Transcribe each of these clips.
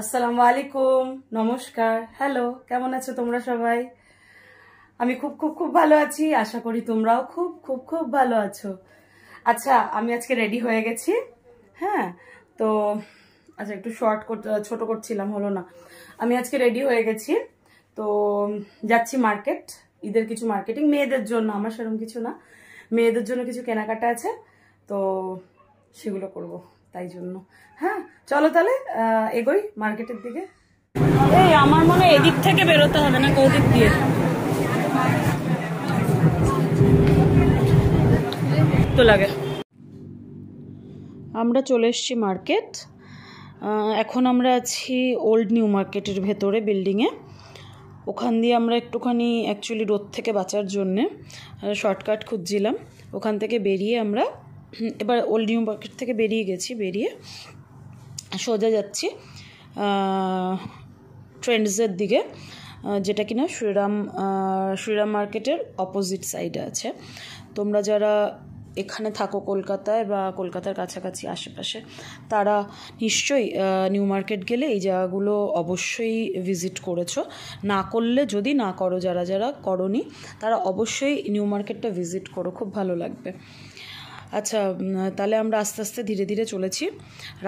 আসসালামু আলাইকুম, নমস্কার, হ্যালো, কেমন আছো তোমরা সবাই? আমি খুব খুব খুব ভালো আছি, আশা করি তোমরাও খুব খুব খুব ভালো আছো। আচ্ছা, আমি আজকে রেডি হয়ে গেছি। হ্যাঁ, তো আচ্ছা একটু ছোট করছিলাম, হলো না। আমি আজকে রেডি হয়ে গেছি, তো যাচ্ছি মার্কেট, ঈদের কিছু মার্কেটিং, মেয়েদের জন্য, আমার সেরকম কিছু না, মেয়েদের জন্য কিছু কেনাকাটা আছে, তো সেগুলো করব, তাই জন্য। হ্যাঁ, চলো তাহলে এগোই মার্কেটের দিকে। এই আমার মনে এদিক থেকে বেরোতে হবে না, কোন দিক দিয়ে তো লাগে। আমরা চলে এসেছি মার্কেট। এখন আমরা আছি ওল্ড নিউ মার্কেটের ভেতরে বিল্ডিংয়ে। ওখান দিয়ে আমরা একটুখানি অ্যাকচুয়ালি রোদ থেকে বাঁচার জন্যে শর্টকাট খুঁজছিলাম। ওখান থেকে বেরিয়ে আমরা এবার ওল্ড নিউ মার্কেট থেকে বেরিয়ে গেছি, বেরিয়ে সোজা যাচ্ছি ট্রেন্ডসের দিকে, যেটা কিনা শ্রীরাম মার্কেটের অপোজিট সাইডে আছে। তোমরা যারা এখানে থাকো কলকাতায় বা কলকাতার কাছাকাছি আশেপাশে, তারা নিশ্চয়ই নিউ মার্কেট গেলে এই জায়গাগুলো অবশ্যই ভিজিট করেছো। না করলে, যদি না করো, যারা যারা করোনি তারা অবশ্যই নিউ মার্কেটটা ভিজিট করো, খুব ভালো লাগবে। আচ্ছা, তাহলে আমরা আস্তে আস্তে ধীরে ধীরে চলেছি।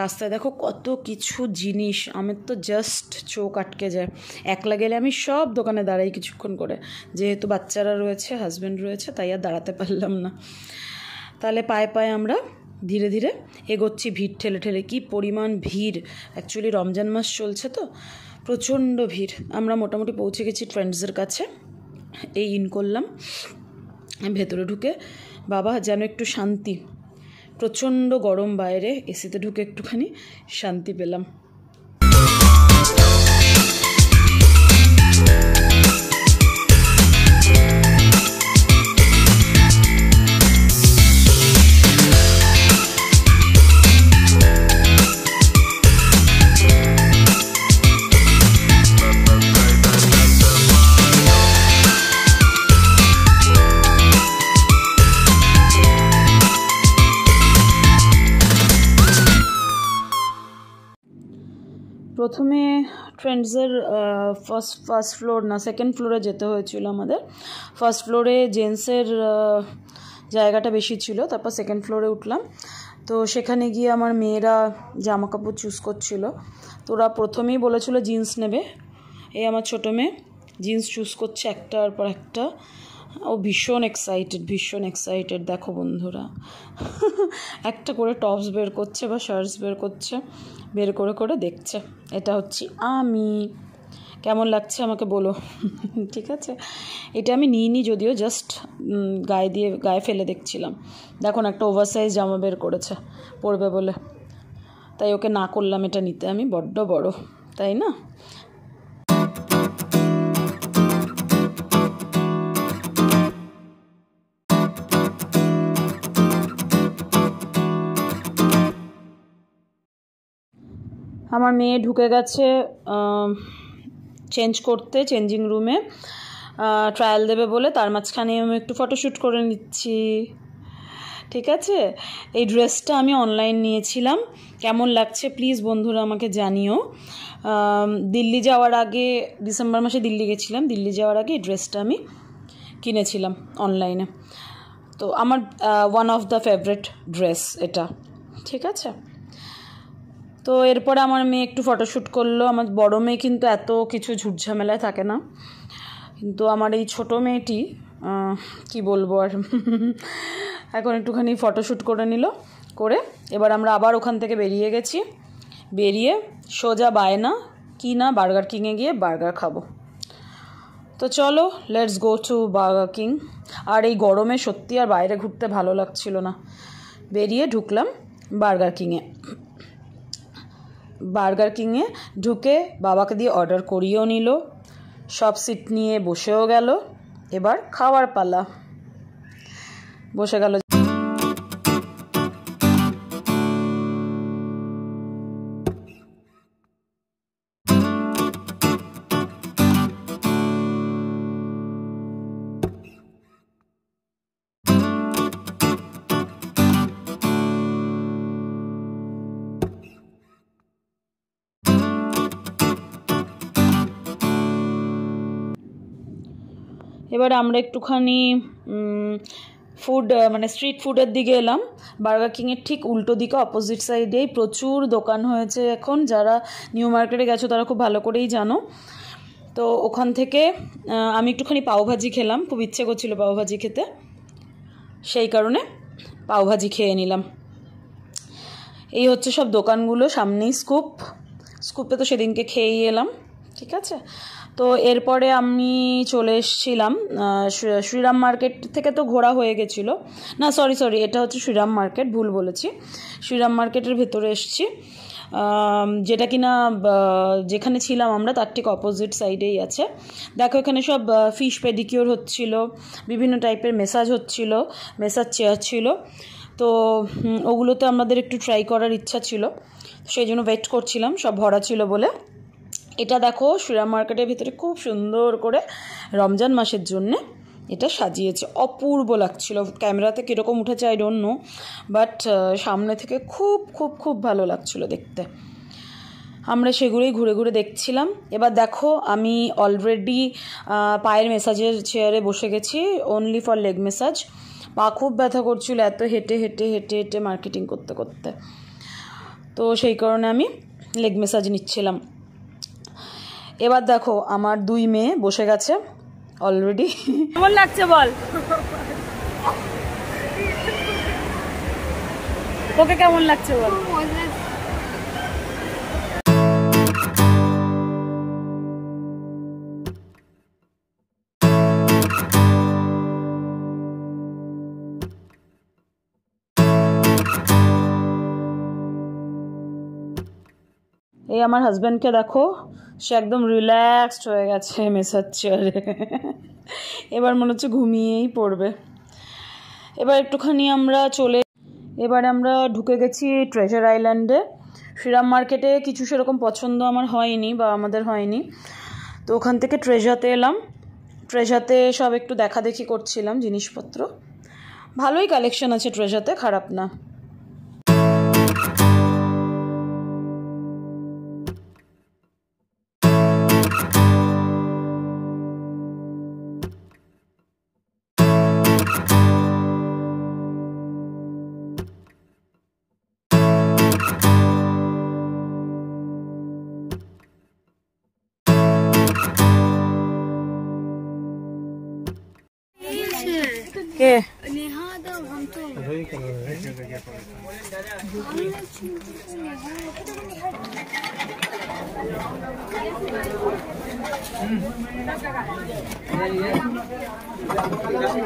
রাস্তায় দেখো কত কিছু জিনিস, আমার তো জাস্ট চোখ আটকে যায়। একলা গেলে আমি সব দোকানে দাঁড়াই কিছুক্ষণ করে, যেহেতু বাচ্চারা রয়েছে, হাজব্যান্ড রয়েছে, তাই আর দাঁড়াতে পারলাম না। তাহলে পায়ে পায়ে আমরা ধীরে ধীরে এগোচ্ছি, ভিড় ঠেলে ঠেলে। কি পরিমাণ ভিড়! অ্যাকচুয়ালি রমজান মাস চলছে তো প্রচণ্ড ভিড়। আমরা মোটামুটি পৌঁছে গেছি ট্রেন্ডসের কাছে। এই ইন করলাম, ভেতরে ঢুকে বাবা যেন একটু শান্তি। প্রচণ্ড গরম বাইরে, এসিতে ঢুকে একটুখানি শান্তি পেলাম। প্রথমে ট্রেন্ডসের ফার্স্ট ফ্লোর না সেকেন্ড ফ্লোরে যেতে হয়েছিল আমাদের। ফার্স্ট ফ্লোরে জেন্টসের জায়গাটা বেশি ছিল, তারপর সেকেন্ড ফ্লোরে উঠলাম। তো সেখানে গিয়ে আমার মেয়েরা জামা কাপড় চুজ করছিল। তো ওরা প্রথমেই বলেছিল জিন্স নেবে। এই আমার ছোটো মেয়ে জিন্স চুজ করছে একটার পর একটা। ও ভীষণ এক্সাইটেড। দেখো বন্ধুরা, একটা করে টপস বের করছে বা শার্টস বের করছে, বের করে করে দেখছে। এটা হচ্ছে আমি, কেমন লাগছে আমাকে বলো। ঠিক আছে, এটা আমি নিইনি যদিও, জাস্ট গায়ে ফেলে দেখছিলাম। দেখুন একটা ওভারসাইজ জামা বের করেছে পরবে বলে, তাই ওকে না করলাম এটা নিতে। আমি বড্ড বড়, তাই না? আমার মেয়ে ঢুকে গেছে চেঞ্জ করতে, চেঞ্জিং রুমে ট্রায়াল দেবে বলে। তার মাঝখানে আমি একটু ফটোশ্যুট করে নিচ্ছি। ঠিক আছে, এই ড্রেসটা আমি অনলাইন নিয়েছিলাম। কেমন লাগছে প্লিজ বন্ধুরা আমাকে জানিও। দিল্লি যাওয়ার আগে, ডিসেম্বর মাসে দিল্লি গেছিলাম, দিল্লি যাওয়ার আগে এই ড্রেসটা আমি কিনেছিলাম অনলাইনে। তো আমার one of the favourite dress এটা। ঠিক আছে, তো এরপরে আমার মেয়ে একটু ফটোশ্যুট করলো। আমার বড় মেয়ে কিন্তু এত কিছু ঝুটঝামেলায় থাকে না, কিন্তু আমার এই ছোটো মেয়েটি কি বলবো আর, এখন একটুখানি ফটোশ্যুট করে নিল। করে এবার আমরা আবার ওখান থেকে বেরিয়ে গেছি। বেরিয়ে সোজা বায়না কি না বার্গার কিংয়ে গিয়ে বার্গার খাবো। তো চলো, let's go to Burger King. আর এই গরমে সত্যি আর বাইরে ঘুরতে ভালো লাগছিল না। বেরিয়ে ঢুকলাম বার্গার কিংয়ে। বার্গার কিংয়ে ঢুকে বাবাকে দিয়ে অর্ডার করিয়েও নিল, সব সিট নিয়ে বসেও গেল। এবার খাওয়ার পালা, বসে গেল। এবার আমরা একটুখানি ফুড মানে স্ট্রিট ফুডের দিকে এলাম। বার্গার কিংয়ের ঠিক উল্টো দিকে অপোজিট সাইডেই প্রচুর দোকান হয়েছে এখন। যারা নিউ মার্কেটে গেছো তারা খুব ভালো করেই জানো। তো ওখান থেকে আমি একটুখানি পাওভাজি খেলাম, খুব ইচ্ছে করছিল পাওভাজি খেতে, সেই কারণে পাওভাজি খেয়ে নিলাম। এই হচ্ছে সব দোকানগুলো, সামনেই স্কুপে তো সেদিনকে খেয়েই এলাম। ঠিক আছে, তো এরপরে আমি চলে এসেছিলাম শ্রীরাম মার্কেট থেকে। তো ঘোরা হয়ে গেছিলো, না সরি এটা হচ্ছে শ্রীরাম মার্কেট, ভুল বলেছি। শ্রীরাম মার্কেটের ভেতরে এসেছি, যেটা কিনা যেখানে ছিলাম আমরা তার ঠিক অপোজিট সাইডেই আছে। দেখো এখানে সব ফিশ পেডিকিওর হচ্ছিল, বিভিন্ন টাইপের মেসাজ হচ্ছিল, মেসাজ চেয়ার ছিল। তো ওগুলোতে আমাদের একটু ট্রাই করার ইচ্ছা ছিল, সেই জন্য ওয়েট করছিলাম, সব ভরা ছিল বলে। এটা দেখো শ্রীরাম মার্কেটের ভিতরে খুব সুন্দর করে রমজান মাসের জন্যে এটা সাজিয়েছে, অপূর্ব লাগছিল। ক্যামেরাতে কীরকম উঠেছে আই ডোন্ট নো, বাট সামনে থেকে খুব খুব খুব ভালো লাগছিল দেখতে। আমরা সেগুলোই ঘুরে ঘুরে দেখছিলাম। এবার দেখো আমি অলরেডি পায়ের মেসাজের চেয়ারে বসে গেছি, অনলি ফর লেগ মেসাজ। পা খুব ব্যথা করছিল এত হেঁটে হেঁটে হেঁটে হেঁটে মার্কেটিং করতে করতে, তো সেই কারণে আমি লেগ মেসাজ নিচ্ছিলাম। এবার দেখো আমার 2 মেয়ে বসে গেছে অলরেডি। কেমন লাগছে বল, তোকে কেমন লাগছে বল? এই আমার হাজব্যান্ডকে দেখো, সে একদম রিল্যাক্সড হয়ে গেছে মেসাজ চেয়ারে, এবার মনে হচ্ছে ঘুমিয়েই পড়বে। এবারে আমরা ঢুকে গেছি ট্রেজার আইল্যান্ডে। শ্রীরাম মার্কেটে কিছু সেরকম পছন্দ আমার হয়নি বা আমাদের হয়নি, তো ওখান থেকে ট্রেজাতে এলাম। ট্রেজাতে সব একটু দেখাদেখি করছিলাম জিনিসপত্র, ভালোই কালেকশন আছে ট্রেজাতে, খারাপ না। কে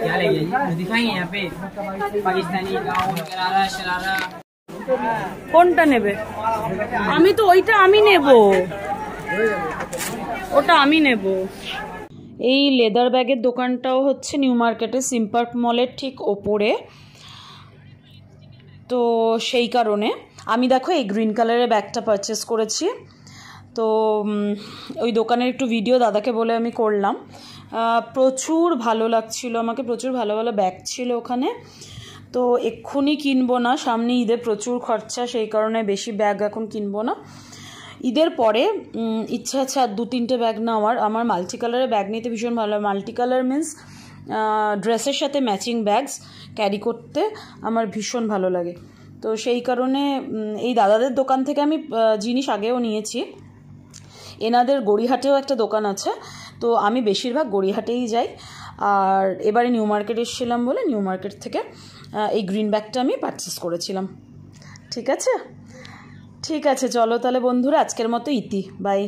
क्या लेंगे दिखाएंगे यहाँ पे पाकिस्तानी गाउन गरारा शरारा কোনটা নেবে? আমি তো ওইটা আমি নেব, ওটা আমি নেব। এই লেদার ব্যাগের দোকানটাও হচ্ছে নিউ মার্কেটে সিম্পার্ক মলের ঠিক ওপরে, তো সেই কারণে আমি দেখো এই গ্রিন কালারের ব্যাগটা পারচেস করেছি। তো ওই দোকানের একটু ভিডিও দাদাকে বলে আমি করলাম। প্রচুর ভালো লাগছিল আমাকে, প্রচুর ভালো ভালো ব্যাগ ছিল ওখানে। তো এক্ষুনি কিনবো না, সামনে ঈদে প্রচুর খরচা, সেই কারণে বেশি ব্যাগ এখন কিনবো না। ঈদের পরে ইচ্ছা আছে আর 2-3টে ব্যাগ নেওয়ার। আমার মাল্টি কালারের ব্যাগ নিতে ভীষণ ভালো লাগে। মাল্টি কালার মিন্স ড্রেসের সাথে ম্যাচিং ব্যাগস ক্যারি করতে আমার ভীষণ ভালো লাগে। তো সেই কারণে এই দাদাদের দোকান থেকে আমি জিনিস আগেও নিয়েছি। এনাদের গড়িয়াহাটেও একটা দোকান আছে, তো আমি বেশিরভাগ গড়িয়াহাটেই যাই। আর এবারে নিউ মার্কেট এসেছিলাম বলে নিউ মার্কেট থেকে এই গ্রিন ব্যাগটা আমি পারচেস করেছিলাম। ঠিক আছে চলো তাহলে বন্ধুরা, আজকের মতো ইতি, বাই।